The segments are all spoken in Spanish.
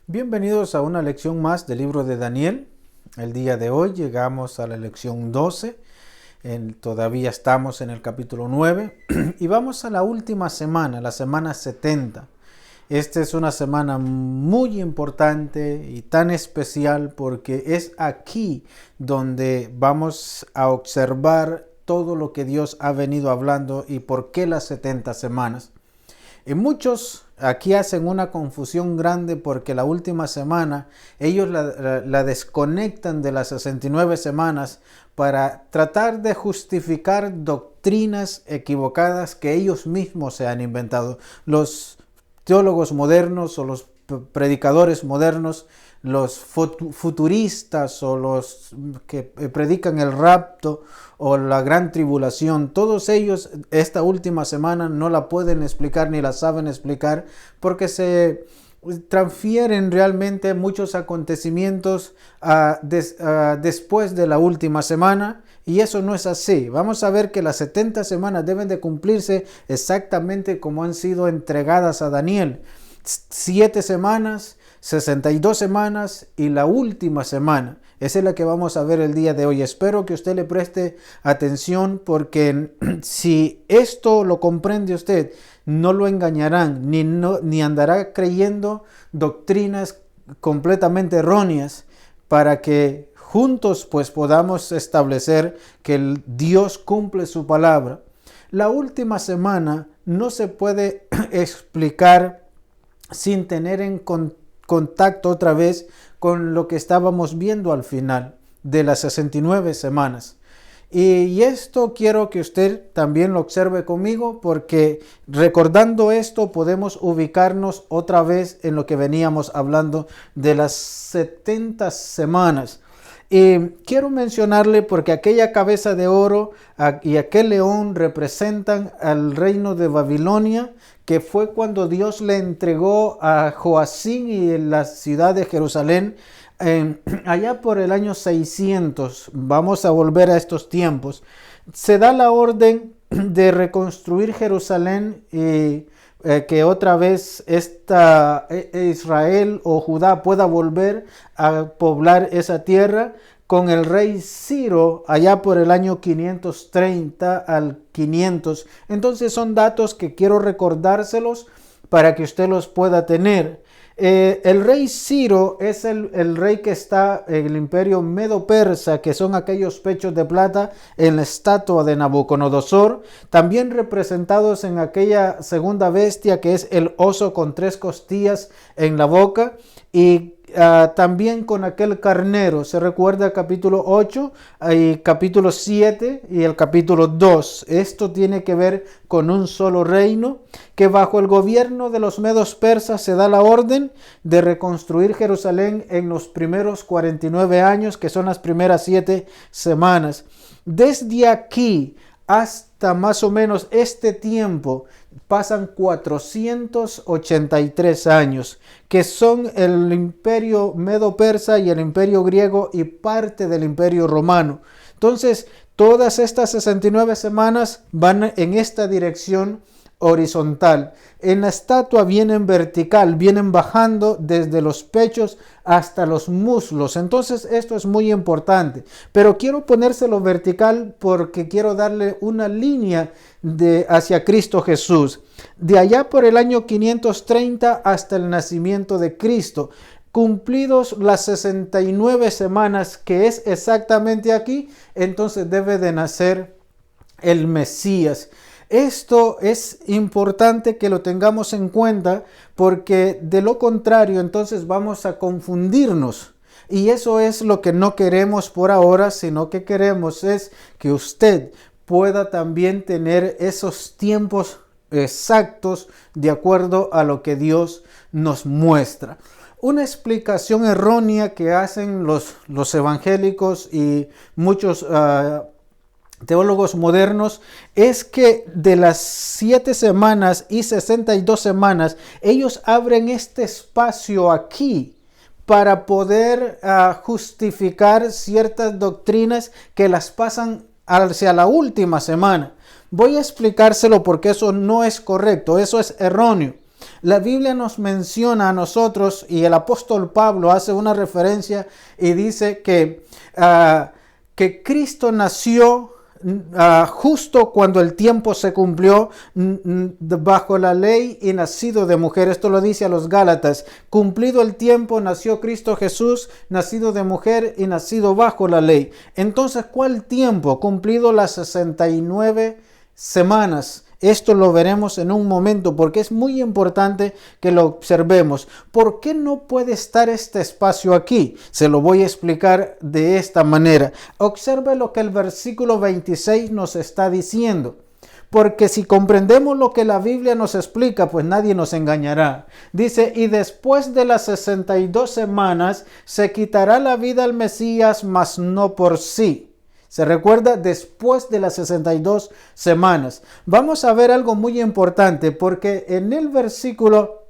Bienvenidos a una lección más del libro de Daniel. El día de hoy llegamos a la lección 12. Todavía estamos en el capítulo 9 y vamos a la última semana, la semana 70. Esta es una semana muy importante y tan especial porque es aquí donde vamos a observar todo lo que Dios ha venido hablando y por qué las 70 semanas. Y muchos aquí hacen una confusión grande porque la última semana ellos la desconectan de las 69 semanas para tratar de justificar doctrinas equivocadas que ellos mismos se han inventado. Los teólogos modernos o los predicadores modernos, los futuristas o los que predican el rapto o la gran tribulación, todos ellos esta última semana no la pueden explicar ni la saben explicar porque se transfieren realmente muchos acontecimientos después de la última semana. Y eso no es así. Vamos a ver que las 70 semanas deben de cumplirse exactamente como han sido entregadas a Daniel. 7 semanas, 62 semanas y la última semana. Esa es la que vamos a ver el día de hoy. Espero que usted le preste atención porque si esto lo comprende usted, no lo engañarán ni andará creyendo doctrinas completamente erróneas para que juntos pues podamos establecer que el Dios cumple su palabra. La última semana no se puede explicar sin tener en contacto otra vez con lo que estábamos viendo al final de las 69 semanas. Y esto quiero que usted también lo observe conmigo porque recordando esto podemos ubicarnos otra vez en lo que veníamos hablando de las 70 semanas. Y quiero mencionarle porque aquella cabeza de oro y aquel león representan al reino de Babilonia, que fue cuando Dios le entregó a Joacín y la ciudad de Jerusalén allá por el año 600. Vamos a volver a estos tiempos. Se da la orden de reconstruir Jerusalén y que otra vez Israel o Judá pueda volver a poblar esa tierra con el rey Ciro allá por el año 530 al 500. Entonces son datos que quiero recordárselos para que usted los pueda tener. El rey Ciro es el rey que está en el imperio medo-persa, que son aquellos pechos de plata en la estatua de Nabucodonosor, también representados en aquella segunda bestia que es el oso con 3 costillas en la boca y también con aquel carnero. Se recuerda el capítulo 8 y capítulo 7 y el capítulo 2. Esto tiene que ver con un solo reino que bajo el gobierno de los medos persas se da la orden de reconstruir Jerusalén en los primeros 49 años, que son las primeras 7 semanas. Desde aquí hasta más o menos este tiempo pasan 483 años, que son el imperio medo-persa y el imperio griego y parte del imperio romano. Entonces, todas estas 69 semanas van en esta dirección horizontal. En la estatua vienen vertical, vienen bajando desde los pechos hasta los muslos. Entonces esto es muy importante. Pero quiero ponérselo vertical porque quiero darle una línea hacia Cristo Jesús. De allá por el año 530 hasta el nacimiento de Cristo. Cumplidos las 69 semanas, que es exactamente aquí, entonces debe de nacer el Mesías. Esto es importante que lo tengamos en cuenta porque de lo contrario entonces vamos a confundirnos y eso es lo que no queremos por ahora, sino que queremos es que usted pueda también tener esos tiempos exactos de acuerdo a lo que Dios nos muestra. Una explicación errónea que hacen los evangélicos y muchos teólogos modernos es que de las 7 semanas y 62 semanas ellos abren este espacio aquí para poder justificar ciertas doctrinas que las pasan hacia la última semana. Voy a explicárselo porque eso no es correcto, eso es erróneo. La Biblia nos menciona a nosotros, y el apóstol Pablo hace una referencia y dice que Cristo nació justo cuando el tiempo se cumplió bajo la ley y nacido de mujer. Esto lo dice a los Gálatas. Cumplido el tiempo, nació Cristo Jesús, nacido de mujer y nacido bajo la ley. Entonces, ¿cuál tiempo? Cumplido las 69 semanas. Esto lo veremos en un momento porque es muy importante que lo observemos. ¿Por qué no puede estar este espacio aquí? Se lo voy a explicar de esta manera. Observe lo que el versículo 26 nos está diciendo. Porque si comprendemos lo que la Biblia nos explica, pues nadie nos engañará. Dice, y después de las 62 semanas se quitará la vida al Mesías, mas no por sí. Se recuerda, después de las 62 semanas. Vamos a ver algo muy importante porque en el versículo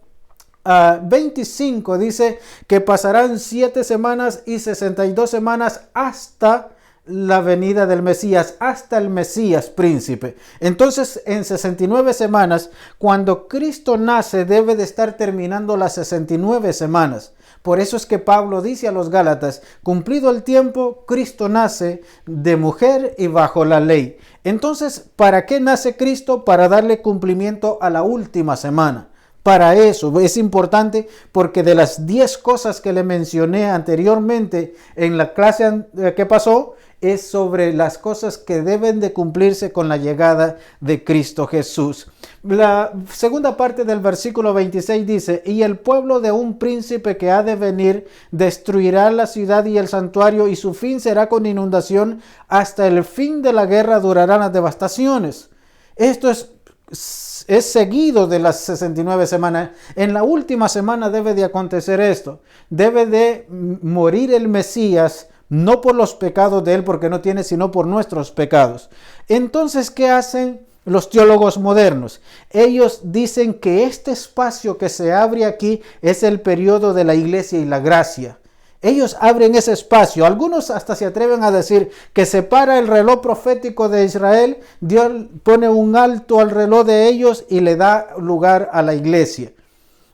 25 dice que pasarán 7 semanas y 62 semanas hasta la venida del Mesías, hasta el Mesías príncipe. Entonces, en 69 semanas, cuando Cristo nace, debe de estar terminando las 69 semanas. Por eso es que Pablo dice a los Gálatas, cumplido el tiempo, Cristo nace de mujer y bajo la ley. Entonces, ¿para qué nace Cristo? Para darle cumplimiento a la última semana. Para eso es importante porque de las 10 cosas que le mencioné anteriormente en la clase que pasó, es sobre las cosas que deben de cumplirse con la llegada de Cristo Jesús. La segunda parte del versículo 26 dice, y el pueblo de un príncipe que ha de venir destruirá la ciudad y el santuario, y su fin será con inundación. Hasta el fin de la guerra durarán las devastaciones. Esto es seguido de las 69 semanas. En la última semana debe de acontecer esto. Debe de morir el Mesías, no por los pecados de él, porque no tiene, sino por nuestros pecados. Entonces, ¿qué hacen los teólogos modernos? Ellos dicen que este espacio que se abre aquí es el periodo de la iglesia y la gracia. Ellos abren ese espacio. Algunos hasta se atreven a decir que separa el reloj profético de Israel. Dios pone un alto al reloj de ellos y le da lugar a la iglesia.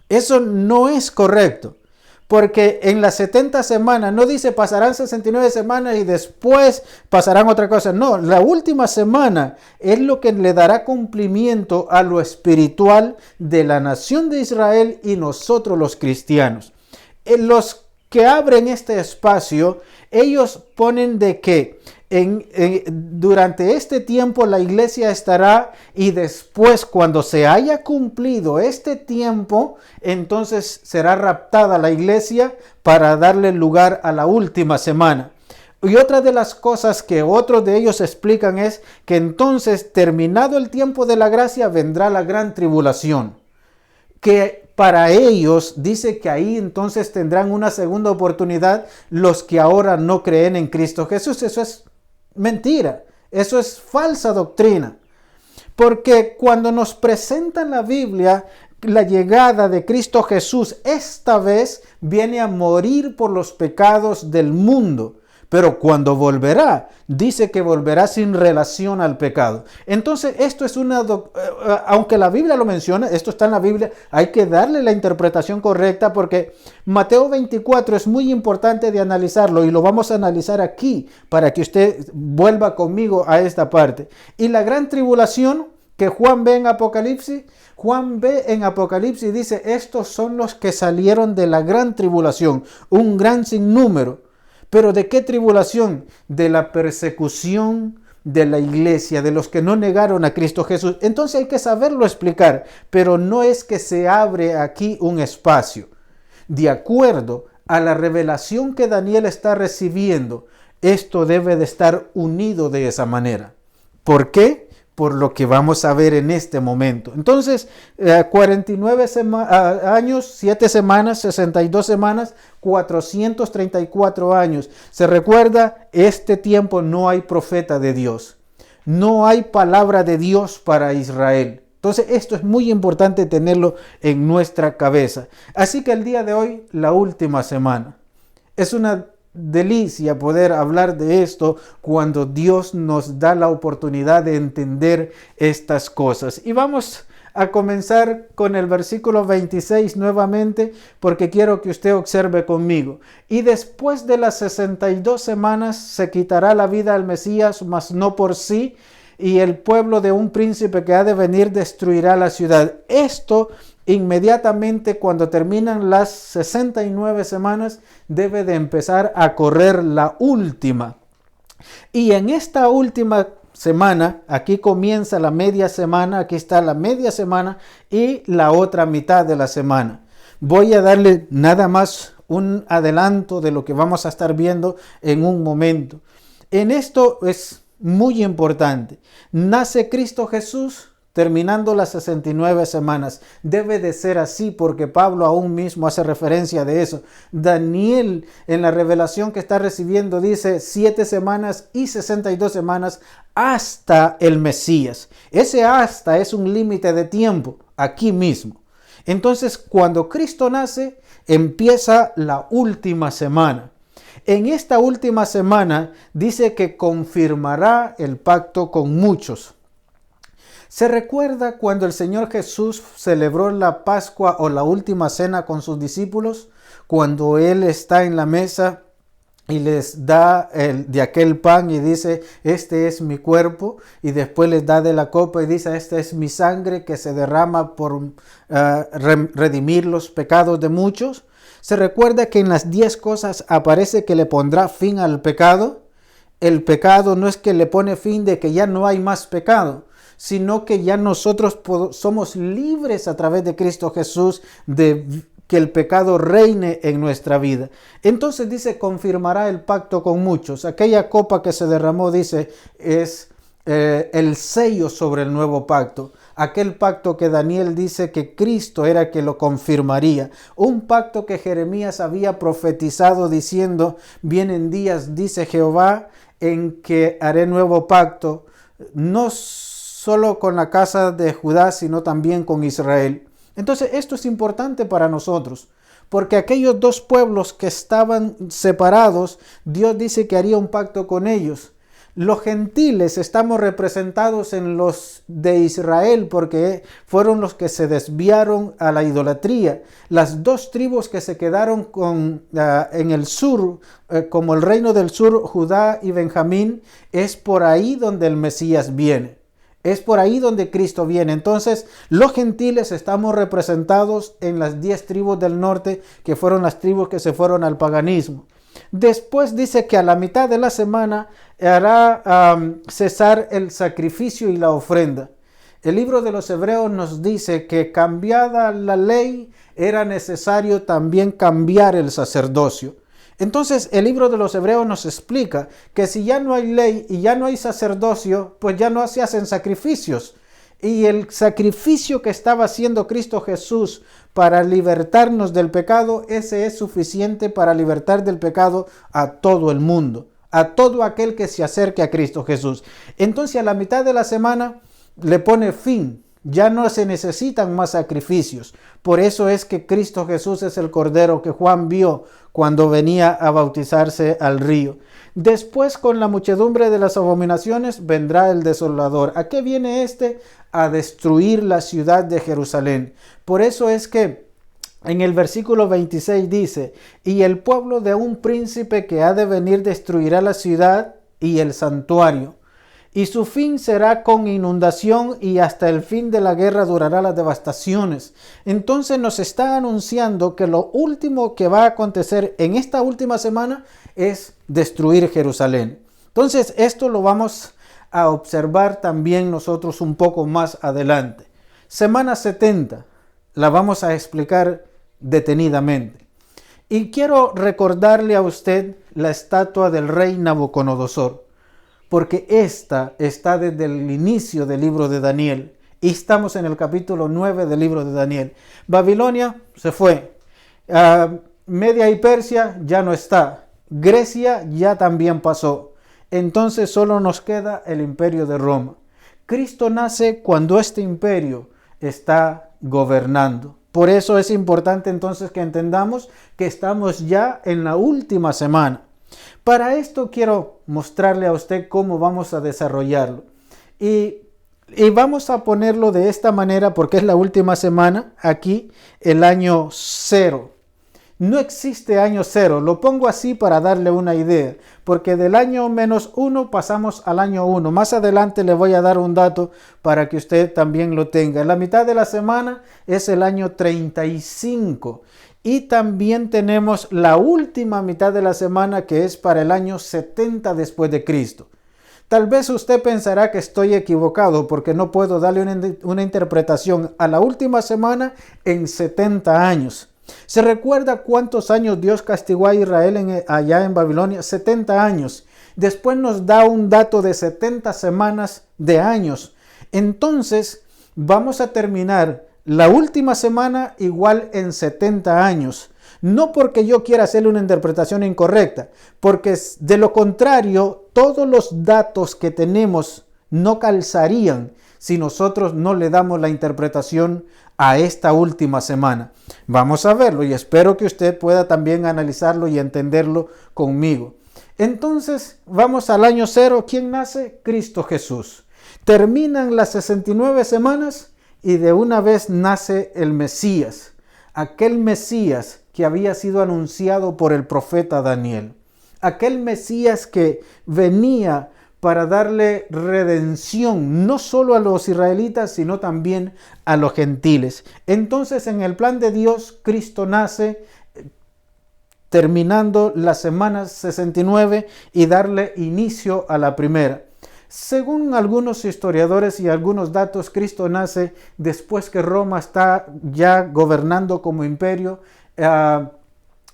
Eso no es correcto. Porque en las 70 semanas no dice pasarán 69 semanas y después pasarán otra cosa. No, la última semana es lo que le dará cumplimiento a lo espiritual de la nación de Israel y nosotros los cristianos. Los que abren este espacio, ellos ponen de que durante este tiempo la iglesia estará, y después cuando se haya cumplido este tiempo, entonces será raptada la iglesia para darle lugar a la última semana. Y otra de las cosas que otros de ellos explican es que entonces, terminado el tiempo de la gracia, vendrá la gran tribulación. Que para ellos dice que ahí entonces tendrán una segunda oportunidad los que ahora no creen en Cristo Jesús. Eso es mentira, eso es falsa doctrina. Porque cuando nos presentan la Biblia, la llegada de Cristo Jesús, esta vez viene a morir por los pecados del mundo. Pero cuando volverá, dice que volverá sin relación al pecado. Entonces, esto es aunque la Biblia lo menciona, esto está en la Biblia, hay que darle la interpretación correcta porque Mateo 24 es muy importante de analizarlo y lo vamos a analizar aquí para que usted vuelva conmigo a esta parte. Y la gran tribulación que Juan ve en Apocalipsis, dice, estos son los que salieron de la gran tribulación, un gran sinnúmero. ¿Pero de qué tribulación? De la persecución de la iglesia, de los que no negaron a Cristo Jesús. Entonces hay que saberlo explicar, pero no es que se abre aquí un espacio. De acuerdo a la revelación que Daniel está recibiendo, esto debe de estar unido de esa manera. ¿Por qué? Por lo que vamos a ver en este momento. Entonces, 49 años, 7 semanas, 62 semanas, 434 años. Se recuerda, este tiempo no hay profeta de Dios. No hay palabra de Dios para Israel. Entonces, esto es muy importante tenerlo en nuestra cabeza. Así que el día de hoy, la última semana. Es una delicia poder hablar de esto cuando Dios nos da la oportunidad de entender estas cosas. Y vamos a comenzar con el versículo 26 nuevamente, porque quiero que usted observe conmigo. Y después de las 62 semanas se quitará la vida al Mesías, mas no por sí, y el pueblo de un príncipe que ha de venir destruirá la ciudad. Esto inmediatamente cuando terminan las 69 semanas debe de empezar a correr la última. Y en esta última semana, aquí comienza la media semana, aquí está la media semana y la otra mitad de la semana. Voy a darle nada más un adelanto de lo que vamos a estar viendo en un momento. En esto es muy importante. Nace Cristo Jesús terminando las 69 semanas. Debe de ser así porque Pablo aún mismo hace referencia de eso. Daniel en la revelación que está recibiendo dice 7 semanas y 62 semanas hasta el Mesías. Ese hasta es un límite de tiempo aquí mismo. Entonces cuando Cristo nace empieza la última semana. En esta última semana dice que confirmará el pacto con muchos. ¿Se recuerda cuando el Señor Jesús celebró la Pascua o la última cena con sus discípulos? Cuando Él está en la mesa y les da de aquel pan y dice, este es mi cuerpo, y después les da de la copa y dice, esta es mi sangre que se derrama por redimir los pecados de muchos. ¿Se recuerda que en las 10 cosas aparece que le pondrá fin al pecado? El pecado no es que le pone fin de que ya no hay más pecado, sino que ya nosotros somos libres a través de Cristo Jesús de que el pecado reine en nuestra vida. Entonces dice, confirmará el pacto con muchos. Aquella copa que se derramó, dice, es el sello sobre el nuevo pacto. Aquel pacto que Daniel dice que Cristo era que lo confirmaría. Un pacto que Jeremías había profetizado diciendo, vienen días, dice Jehová, en que haré nuevo pacto, no solo con la casa de Judá, sino también con Israel. Entonces esto es importante para nosotros, porque aquellos dos pueblos que estaban separados, Dios dice que haría un pacto con ellos. Los gentiles estamos representados en los de Israel porque fueron los que se desviaron a la idolatría. Las dos tribus que se quedaron en el sur, como el reino del sur, Judá y Benjamín, es por ahí donde el Mesías viene. Es por ahí donde Cristo viene. Entonces, los gentiles estamos representados en las 10 tribus del norte, que fueron las tribus que se fueron al paganismo. Después dice que a la mitad de la semana hará cesar el sacrificio y la ofrenda. El libro de los Hebreos nos dice que cambiada la ley, era necesario también cambiar el sacerdocio. Entonces el libro de los Hebreos nos explica que si ya no hay ley y ya no hay sacerdocio, pues ya no se hacen sacrificios. Y el sacrificio que estaba haciendo Cristo Jesús para libertarnos del pecado, ese es suficiente para libertar del pecado a todo el mundo, a todo aquel que se acerque a Cristo Jesús. Entonces a la mitad de la semana le pone fin. Ya no se necesitan más sacrificios. Por eso es que Cristo Jesús es el Cordero que Juan vio cuando venía a bautizarse al río. Después, con la muchedumbre de las abominaciones, vendrá el desolador. ¿A qué viene este? A destruir la ciudad de Jerusalén. Por eso es que en el versículo 26 dice, y el pueblo de un príncipe que ha de venir destruirá la ciudad y el santuario. Y su fin será con inundación y hasta el fin de la guerra durará las devastaciones. Entonces nos está anunciando que lo último que va a acontecer en esta última semana es destruir Jerusalén. Entonces esto lo vamos a observar también nosotros un poco más adelante. Semana 70 la vamos a explicar detenidamente. Y quiero recordarle a usted la estatua del rey Nabucodonosor, porque esta está desde el inicio del libro de Daniel. Y estamos en el capítulo 9 del libro de Daniel. Babilonia se fue. Media y Persia ya no está. Grecia ya también pasó. Entonces solo nos queda el imperio de Roma. Cristo nace cuando este imperio está gobernando. Por eso es importante entonces que entendamos que estamos ya en la última semana. Para esto quiero mostrarle a usted cómo vamos a desarrollarlo. Y Y vamos a ponerlo de esta manera porque es la última semana, aquí el año 0. No existe año 0, lo pongo así para darle una idea, porque del año -1 pasamos al año 1. Más adelante le voy a dar un dato para que usted también lo tenga. La mitad de la semana es el año 35 y también tenemos la última mitad de la semana que es para el año 70 después de Cristo. Tal vez usted pensará que estoy equivocado porque no puedo darle una interpretación a la última semana en 70 años. ¿Se recuerda cuántos años Dios castigó a Israel allá en Babilonia? 70 años. Después nos da un dato de 70 semanas de años. Entonces vamos a terminar la última semana igual en 70 años. No porque yo quiera hacerle una interpretación incorrecta, porque de lo contrario, todos los datos que tenemos no calzarían si nosotros no le damos la interpretación a esta última semana. Vamos a verlo y espero que usted pueda también analizarlo y entenderlo conmigo. Entonces, vamos al año 0. ¿Quién nace? Cristo Jesús. Terminan las 69 semanas y de una vez nace el Mesías, aquel Mesías que había sido anunciado por el profeta Daniel, aquel Mesías que venía para darle redención no solo a los israelitas, sino también a los gentiles. Entonces, en el plan de Dios, Cristo nace terminando las semanas 69 y darle inicio a la primera. Según algunos historiadores y algunos datos, Cristo nace después que Roma está ya gobernando como imperio,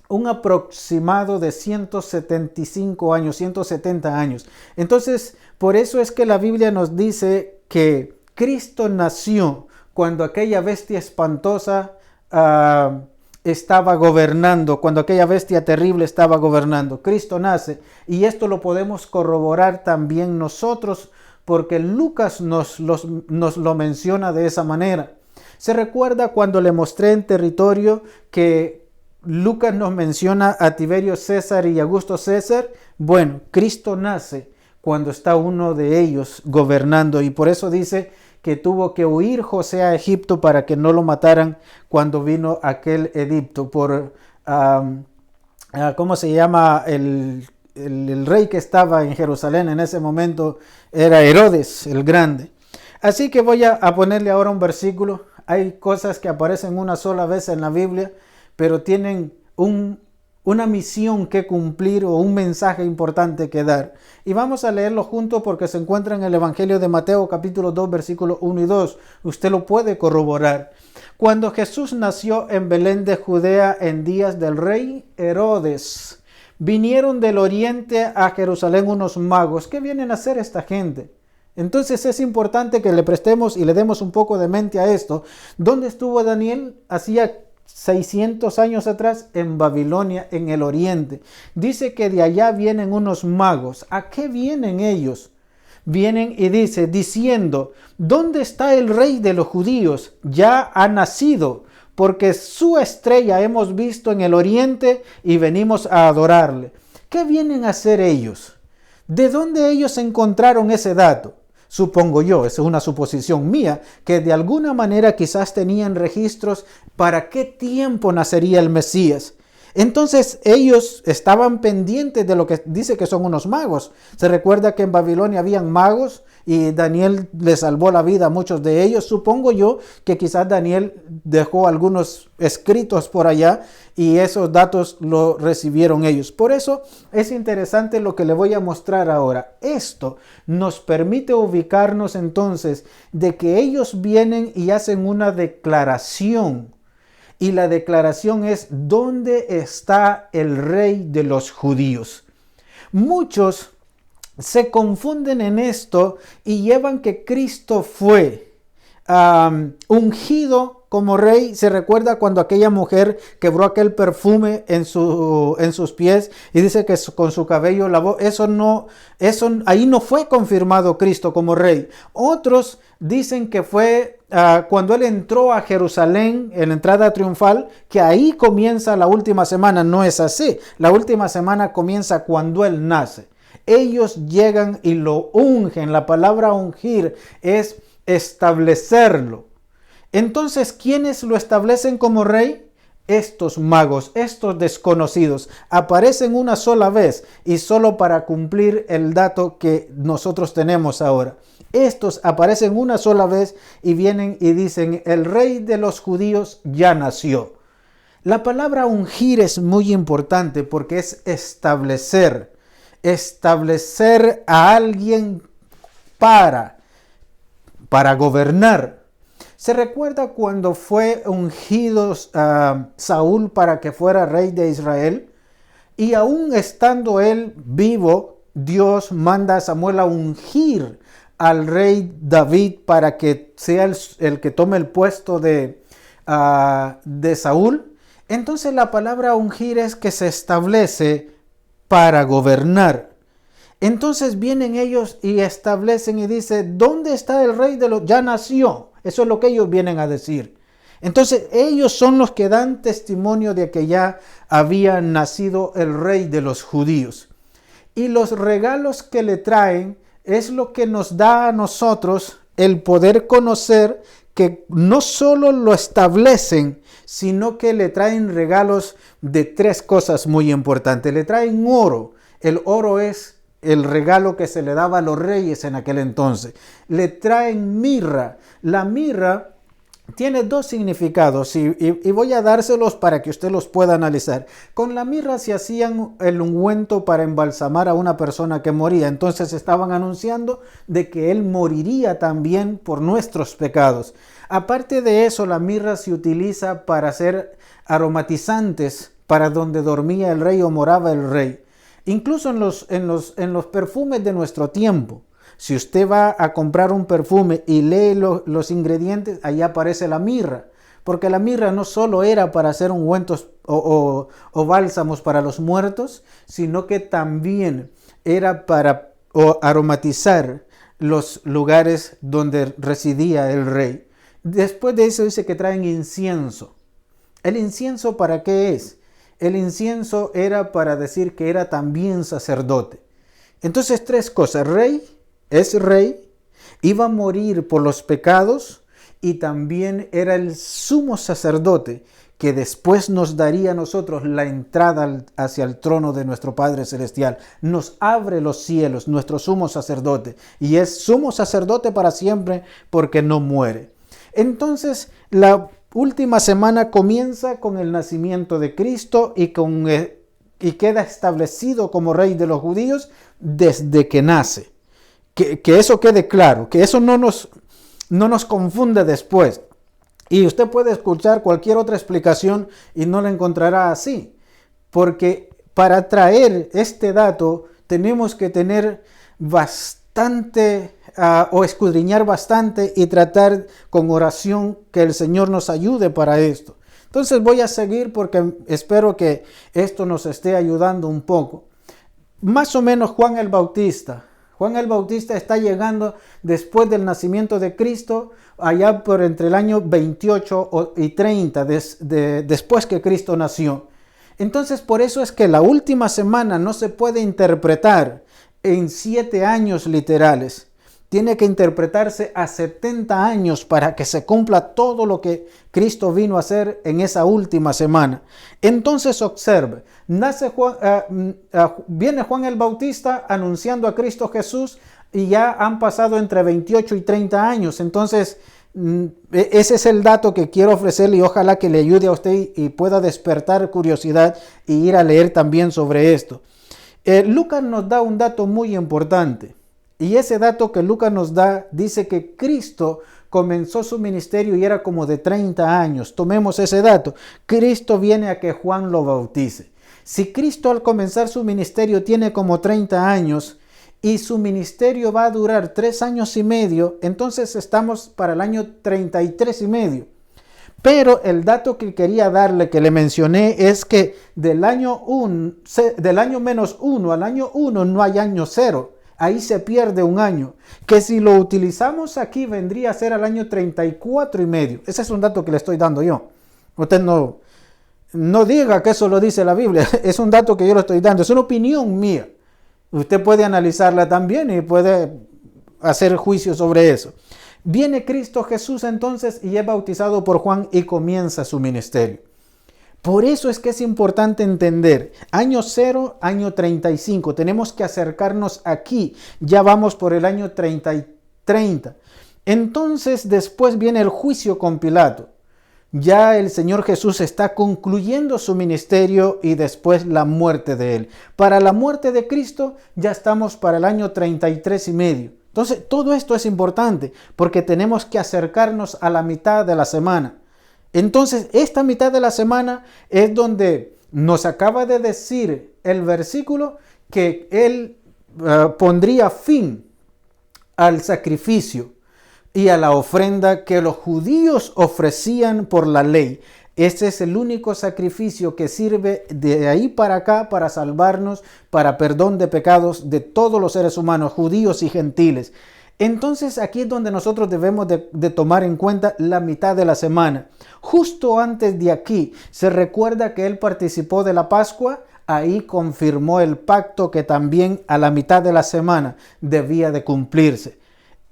un aproximado de 175 años, 170 años. Entonces, por eso es que la Biblia nos dice que Cristo nació cuando aquella bestia espantosa estaba gobernando, cuando aquella bestia terrible estaba gobernando. Cristo nace, y esto lo podemos corroborar también nosotros, porque Lucas nos lo menciona de esa manera. Se recuerda cuando le mostré en territorio que Lucas nos menciona a Tiberio César y Augusto César. Bueno, Cristo nace cuando está uno de ellos gobernando, y por eso dice que tuvo que huir José a Egipto para que no lo mataran cuando vino aquel edicto por, ¿cómo se llama? El rey que estaba en Jerusalén en ese momento era Herodes el Grande. Así que voy a ponerle ahora un versículo. Hay cosas que aparecen una sola vez en la Biblia, pero tienen una misión que cumplir o un mensaje importante que dar. Y vamos a leerlo juntos porque se encuentra en el Evangelio de Mateo capítulo 2 versículos 1 y 2. Usted lo puede corroborar. Cuando Jesús nació en Belén de Judea en días del rey Herodes, vinieron del oriente a Jerusalén unos magos. ¿Qué vienen a hacer esta gente? Entonces es importante que le prestemos y le demos un poco de mente a esto. ¿Dónde estuvo Daniel? Hacía 600 años atrás en Babilonia, en el oriente. Dice que de allá vienen unos magos. ¿A qué vienen ellos? Vienen y dice, diciendo, ¿dónde está el rey de los judíos? Ya ha nacido, porque su estrella hemos visto en el oriente y venimos a adorarle. ¿Qué vienen a hacer ellos? ¿De dónde ellos encontraron ese dato? Supongo yo, esa es una suposición mía, que de alguna manera quizás tenían registros para qué tiempo nacería el Mesías. Entonces ellos estaban pendientes de lo que dice que son unos magos. Se recuerda que en Babilonia habían magos y Daniel le salvó la vida a muchos de ellos. Supongo yo que quizás Daniel dejó algunos escritos por allá y esos datos lo recibieron ellos. Por eso es interesante lo que le voy a mostrar ahora. Esto nos permite ubicarnos entonces de que ellos vienen y hacen una declaración. Y la declaración es, ¿dónde está el rey de los judíos? Muchos se confunden en esto y llevan que Cristo fue ungido como rey. Se recuerda cuando aquella mujer quebró aquel perfume en sus pies y dice que con su cabello lavó. Ahí no fue confirmado Cristo como rey. Otros dicen que fue cuando él entró a Jerusalén en la entrada triunfal, que ahí comienza la última semana. No es así. La última semana comienza cuando él nace. Ellos llegan y lo ungen. La palabra ungir es establecerlo. Entonces, ¿quiénes lo establecen como rey? Estos magos, estos desconocidos, aparecen una sola vez y solo para cumplir el dato que nosotros tenemos ahora. Estos aparecen una sola vez y vienen y dicen, el rey de los judíos ya nació. La palabra ungir es muy importante porque es establecer a alguien para gobernar. ¿Se recuerda cuando fue ungido Saúl para que fuera rey de Israel? Y aún estando él vivo, Dios manda a Samuel a ungir al rey David para que sea el que tome el puesto de Saúl. Entonces la palabra ungir es que se establece para gobernar. Entonces vienen ellos y establecen y dicen, ¿dónde está el rey de los? Ya nació. Eso es lo que ellos vienen a decir. Entonces ellos son los que dan testimonio de que ya había nacido el rey de los judíos. Y los regalos que le traen es lo que nos da a nosotros el poder conocer que no solo lo establecen, sino que le traen regalos de tres cosas muy importantes. Le traen oro. El oro es el regalo que se le daba a los reyes en aquel entonces. Le traen mirra. La mirra tiene dos significados y voy a dárselos para que usted los pueda analizar. Con la mirra se hacían el ungüento para embalsamar a una persona que moría. Entonces estaban anunciando de que él moriría también por nuestros pecados. Aparte de eso, la mirra se utiliza para hacer aromatizantes para donde dormía el rey o moraba el rey. Incluso en los perfumes de nuestro tiempo. Si usted va a comprar un perfume y lee los ingredientes, ahí aparece la mirra. Porque la mirra no solo era para hacer ungüentos o bálsamos para los muertos, sino que también era para aromatizar los lugares donde residía el rey. Después de eso dice que traen incienso. ¿El incienso para qué es? El incienso era para decir que era también sacerdote. Entonces, tres cosas. Es rey, iba a morir por los pecados y también era el sumo sacerdote que después nos daría a nosotros la entrada hacia el trono de nuestro Padre Celestial. Nos abre los cielos, nuestro sumo sacerdote, y es sumo sacerdote para siempre porque no muere. Entonces, la última semana comienza con el nacimiento de Cristo y queda establecido como rey de los judíos desde que nace. Que eso quede claro, que eso no nos confunde después. Y usted puede escuchar cualquier otra explicación y no la encontrará así. Porque para traer este dato tenemos que tener bastante o escudriñar bastante y tratar con oración que el Señor nos ayude para esto. Entonces voy a seguir porque espero que esto nos esté ayudando un poco. Más o menos Juan el Bautista está llegando después del nacimiento de Cristo, allá por entre el año 28 y 30, después que Cristo nació. Entonces, por eso es que la última semana no se puede interpretar en 7 años literales. Tiene que interpretarse a 70 años para que se cumpla todo lo que Cristo vino a hacer en esa última semana. Entonces observe, viene Juan el Bautista anunciando a Cristo Jesús y ya han pasado entre 28 y 30 años. Entonces ese es el dato que quiero ofrecerle y ojalá que le ayude a usted y pueda despertar curiosidad y ir a leer también sobre esto. Lucas nos da un dato muy importante. Y ese dato que Lucas nos da dice que Cristo comenzó su ministerio y era como de 30 años. Tomemos ese dato. Cristo viene a que Juan lo bautice. Si Cristo al comenzar su ministerio tiene como 30 años y su ministerio va a durar 3 años y medio, entonces estamos para el año 33 y medio. Pero el dato que quería darle, que le mencioné, es que del año menos 1 al año 1 no hay año 0. Ahí se pierde un año, que si lo utilizamos aquí vendría a ser al año 34 y medio. Ese es un dato que le estoy dando yo. Usted no diga que eso lo dice la Biblia, es un dato que yo le estoy dando, es una opinión mía. Usted puede analizarla también y puede hacer juicio sobre eso. Viene Cristo Jesús entonces y es bautizado por Juan y comienza su ministerio. Por eso es que es importante entender, año 0, año 35, tenemos que acercarnos aquí, ya vamos por el año 30. Entonces después viene el juicio con Pilato. Ya el Señor Jesús está concluyendo su ministerio y después la muerte de él. Para la muerte de Cristo ya estamos para el año 33 y medio. Entonces todo esto es importante porque tenemos que acercarnos a la mitad de la semana. Entonces, esta mitad de la semana es donde nos acaba de decir el versículo que él pondría fin al sacrificio y a la ofrenda que los judíos ofrecían por la ley. Este es el único sacrificio que sirve de ahí para acá para salvarnos, para perdón de pecados de todos los seres humanos, judíos y gentiles. Entonces aquí es donde nosotros debemos de tomar en cuenta la mitad de la semana. Justo antes de aquí se recuerda que él participó de la Pascua, ahí confirmó el pacto que también a la mitad de la semana debía de cumplirse.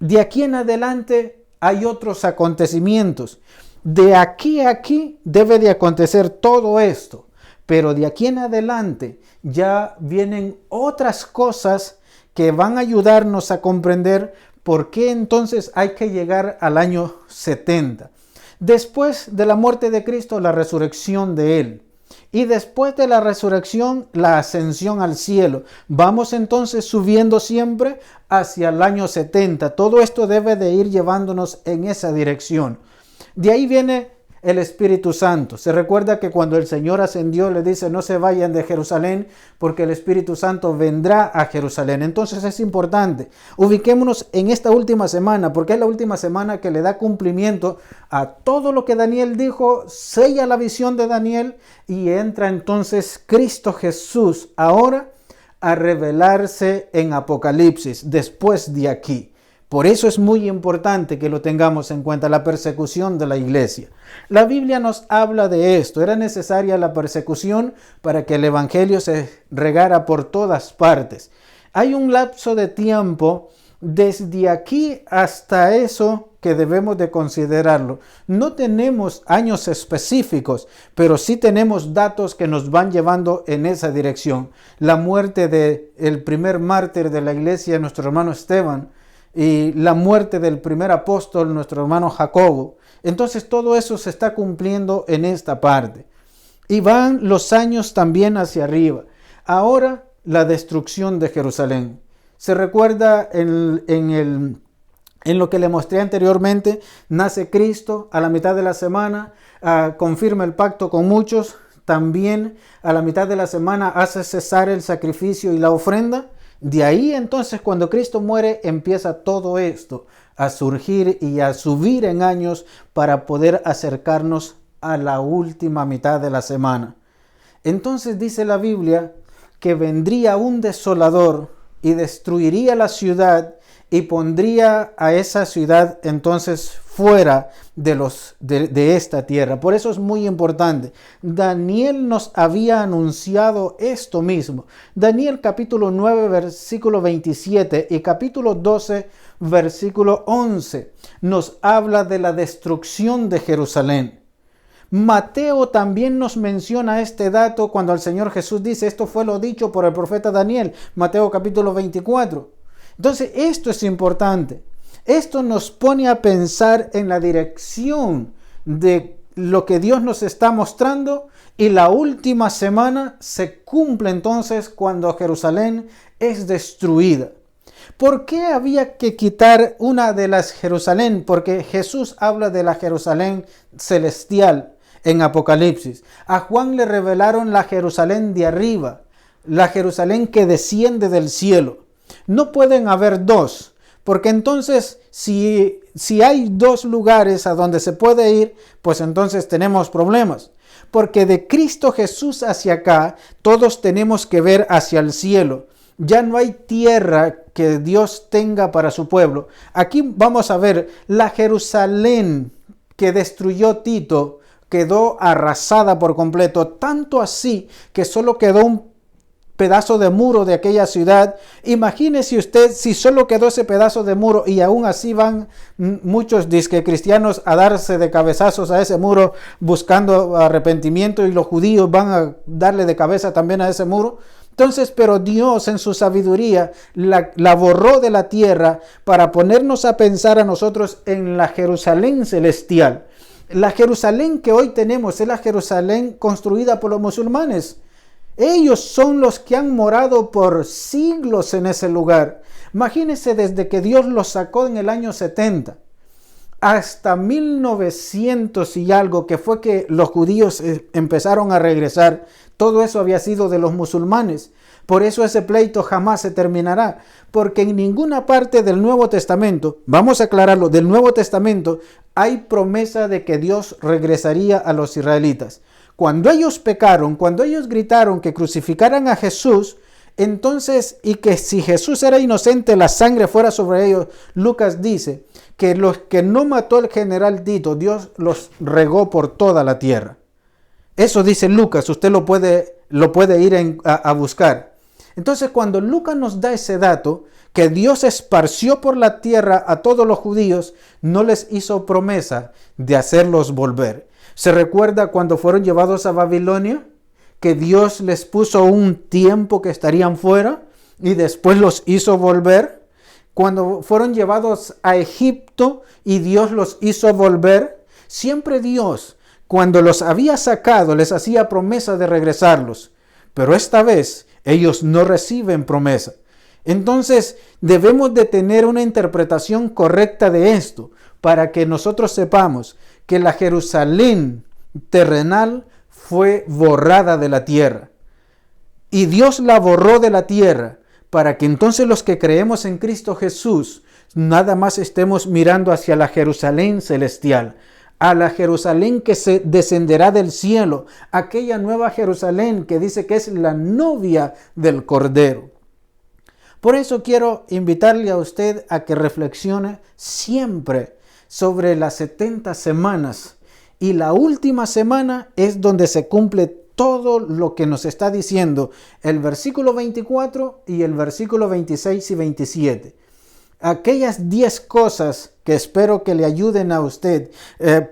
De aquí en adelante hay otros acontecimientos. De aquí a aquí debe de acontecer todo esto, pero de aquí en adelante ya vienen otras cosas que van a ayudarnos a comprender por qué entonces hay que llegar al año 70. Después de la muerte de Cristo, la resurrección de él. Y después de la resurrección, la ascensión al cielo. Vamos entonces subiendo siempre hacia el año 70. Todo esto debe de ir llevándonos en esa dirección. De ahí viene el Espíritu Santo. Se recuerda que cuando el Señor ascendió le dice no se vayan de Jerusalén porque el Espíritu Santo vendrá a Jerusalén. Entonces es importante. Ubiquémonos en esta última semana porque es la última semana que le da cumplimiento a todo lo que Daniel dijo, sella la visión de Daniel y entra entonces Cristo Jesús ahora a revelarse en Apocalipsis después de aquí. Por eso es muy importante que lo tengamos en cuenta, la persecución de la iglesia. La Biblia nos habla de esto. Era necesaria la persecución para que el evangelio se regara por todas partes. Hay un lapso de tiempo desde aquí hasta eso que debemos de considerarlo. No tenemos años específicos, pero sí tenemos datos que nos van llevando en esa dirección. La muerte del primer mártir de la iglesia, nuestro hermano Esteban, y la muerte del primer apóstol, nuestro hermano Jacobo. Entonces todo eso se está cumpliendo en esta parte. Y van los años también hacia arriba. Ahora la destrucción de Jerusalén. Se recuerda en lo que le mostré anteriormente, nace Cristo a la mitad de la semana, confirma el pacto con muchos. También a la mitad de la semana hace cesar el sacrificio y la ofrenda. De ahí entonces cuando Cristo muere empieza todo esto a surgir y a subir en años para poder acercarnos a la última mitad de la semana. Entonces dice la Biblia que vendría un desolador y destruiría la ciudad y pondría a esa ciudad entonces fuera de esta tierra. Por eso es muy importante. Daniel nos había anunciado esto mismo. Daniel capítulo 9 versículo 27 y capítulo 12 versículo 11 nos habla de la destrucción de Jerusalén. Mateo también nos menciona este dato cuando el Señor Jesús dice, esto fue lo dicho por el profeta Daniel, Mateo capítulo 24. Entonces esto es importante. Esto nos pone a pensar en la dirección de lo que Dios nos está mostrando y la última semana se cumple entonces cuando Jerusalén es destruida. ¿Por qué había que quitar una de las Jerusalén? Porque Jesús habla de la Jerusalén celestial en Apocalipsis. A Juan le revelaron la Jerusalén de arriba, la Jerusalén que desciende del cielo. No pueden haber dos, porque entonces si hay dos lugares a donde se puede ir, pues entonces tenemos problemas. Porque de Cristo Jesús hacia acá, todos tenemos que ver hacia el cielo. Ya no hay tierra que Dios tenga para su pueblo. Aquí vamos a ver la Jerusalén que destruyó Tito, quedó arrasada por completo, tanto así que solo quedó un pedazo de muro de aquella ciudad. Imagínese usted si solo quedó ese pedazo de muro y aún así van muchos disque cristianos a darse de cabezazos a ese muro buscando arrepentimiento, y los judíos van a darle de cabeza también a ese muro. Entonces, pero Dios en su sabiduría la borró de la tierra para ponernos a pensar a nosotros en la Jerusalén celestial. La Jerusalén que hoy tenemos es la Jerusalén construida por los musulmanes. Ellos son los que han morado por siglos en ese lugar. Imagínense, desde que Dios los sacó en el año 70 hasta 1900 y algo, que fue que los judíos empezaron a regresar. Todo eso había sido de los musulmanes. Por eso ese pleito jamás se terminará, porque en ninguna parte del Nuevo Testamento, vamos a aclararlo, del Nuevo Testamento hay promesa de que Dios regresaría a los israelitas. Cuando ellos pecaron, cuando ellos gritaron que crucificaran a Jesús, entonces, y que si Jesús era inocente, la sangre fuera sobre ellos, Lucas dice que los que no mató el general Tito, Dios los regó por toda la tierra. Eso dice Lucas, usted lo puede ir a buscar. Entonces, cuando Lucas nos da ese dato, que Dios esparció por la tierra a todos los judíos, no les hizo promesa de hacerlos volver. ¿Se recuerda cuando fueron llevados a Babilonia? Que Dios les puso un tiempo que estarían fuera y después los hizo volver. Cuando fueron llevados a Egipto y Dios los hizo volver, siempre Dios, cuando los había sacado, les hacía promesa de regresarlos. Pero esta vez ellos no reciben promesa. Entonces debemos de tener una interpretación correcta de esto para que nosotros sepamos que la Jerusalén terrenal fue borrada de la tierra. Y Dios la borró de la tierra para que entonces los que creemos en Cristo Jesús nada más estemos mirando hacia la Jerusalén celestial, a la Jerusalén que se descenderá del cielo, aquella nueva Jerusalén que dice que es la novia del Cordero. Por eso quiero invitarle a usted a que reflexione siempre sobre las 70 semanas. Y la última semana es donde se cumple todo lo que nos está diciendo el versículo 24 y el versículo 26 y 27. Aquellas 10 cosas que espero que le ayuden a usted,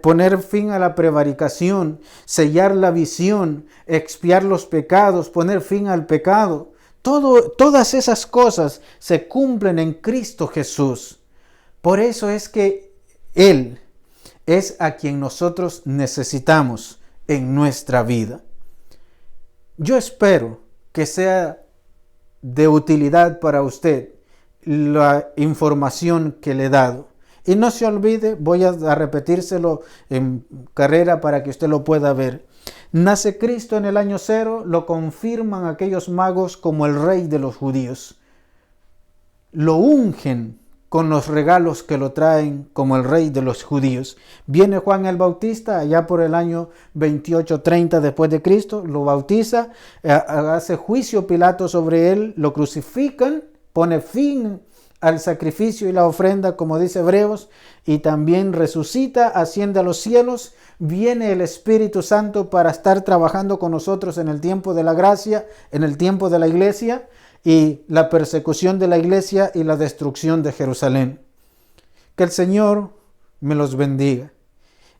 poner fin a la prevaricación, sellar la visión, expiar los pecados, poner fin al pecado. Todas esas cosas se cumplen en Cristo Jesús. Por eso es que Él es a quien nosotros necesitamos en nuestra vida. Yo espero que sea de utilidad para usted la información que le he dado. Y no se olvide, voy a repetírselo en carrera para que usted lo pueda ver. Nace Cristo en el año 0, lo confirman aquellos magos como el rey de los judíos. Lo ungen con los regalos que lo traen como el rey de los judíos. Viene Juan el Bautista allá por el año 28-30 después de Cristo, lo bautiza, hace juicio Pilato sobre él, lo crucifican, pone fin al sacrificio y la ofrenda, como dice Hebreos, y también resucita, asciende a los cielos, viene el Espíritu Santo para estar trabajando con nosotros en el tiempo de la gracia, en el tiempo de la iglesia, y la persecución de la iglesia y la destrucción de Jerusalén. Que el Señor me los bendiga.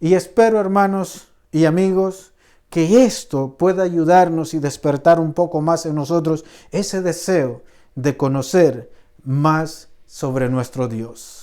Y espero, hermanos y amigos, que esto pueda ayudarnos y despertar un poco más en nosotros ese deseo de conocer más sobre nuestro Dios.